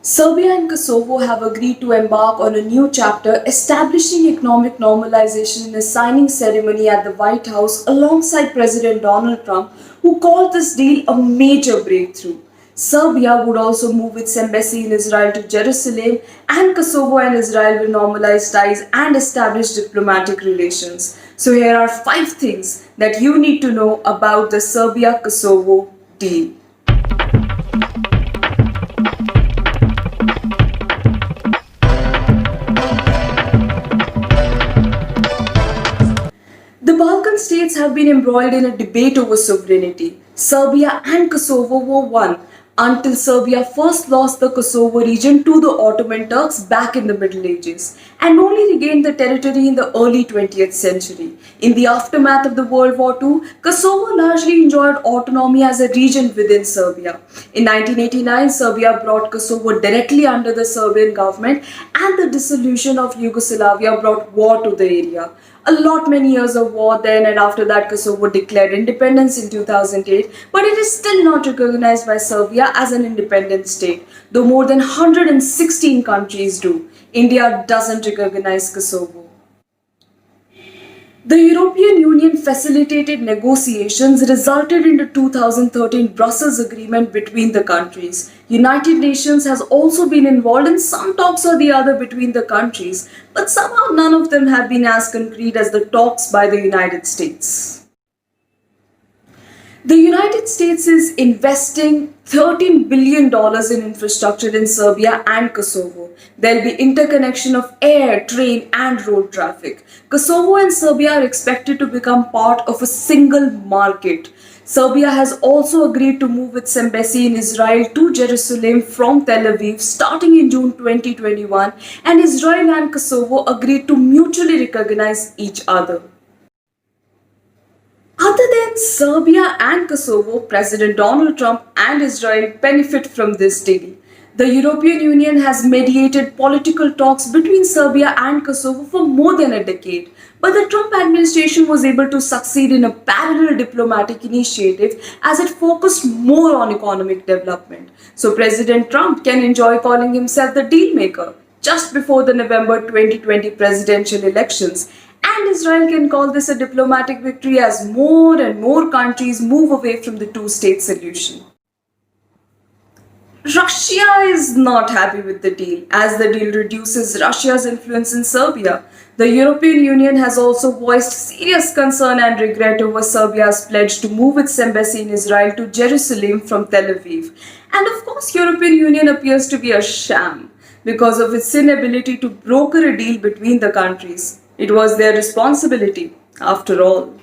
Serbia and Kosovo have agreed to embark on a new chapter, establishing economic normalization in a signing ceremony at the White House alongside President Donald Trump, who called this deal a major breakthrough. Serbia would also move its embassy in Israel to Jerusalem, and Kosovo and Israel will normalize ties and establish diplomatic relations. So, here are 5 things that you need to know about the Serbia Kosovo deal. The Balkan states have been embroiled in a debate over sovereignty. Serbia and Kosovo were one until Serbia first lost the Kosovo region to the Ottoman Turks back in the Middle Ages and only regained the territory in the early 20th century. In the aftermath of the World War II, Kosovo largely enjoyed autonomy as a region within Serbia. In 1989, Serbia brought Kosovo directly under the Serbian government, and the dissolution of Yugoslavia brought war to the area. Many years of war then, and after that Kosovo declared independence in 2008, but it is still not recognized by Serbia as an independent state, though more than 116 countries do. India doesn't recognize Kosovo. The European Union facilitated negotiations resulted in the 2013 Brussels Agreement between the countries. United Nations has also been involved in some talks or the other between the countries, but somehow none of them have been as concrete as the talks by the United States. The United States is investing $13 billion in infrastructure in Serbia and Kosovo. There will be interconnection of air, train and road traffic. Kosovo and Serbia are expected to become part of a single market. Serbia has also agreed to move its embassy in Israel to Jerusalem from Tel Aviv starting in June 2021, and Israel and Kosovo agreed to mutually recognize each other. Other than Serbia and Kosovo, President Donald Trump and Israel benefit from this deal. The European Union has mediated political talks between Serbia and Kosovo for more than a decade, but the Trump administration was able to succeed in a parallel diplomatic initiative as it focused more on economic development. So President Trump can enjoy calling himself the deal maker just before the November 2020 presidential elections. And Israel can call this a diplomatic victory as more and more countries move away from the two-state solution. Russia is not happy with the deal, as the deal reduces Russia's influence in Serbia. The European Union has also voiced serious concern and regret over Serbia's pledge to move its embassy in Israel to Jerusalem from Tel Aviv. And of course, European Union appears to be a sham because of its inability to broker a deal between the countries. It was their responsibility, after all.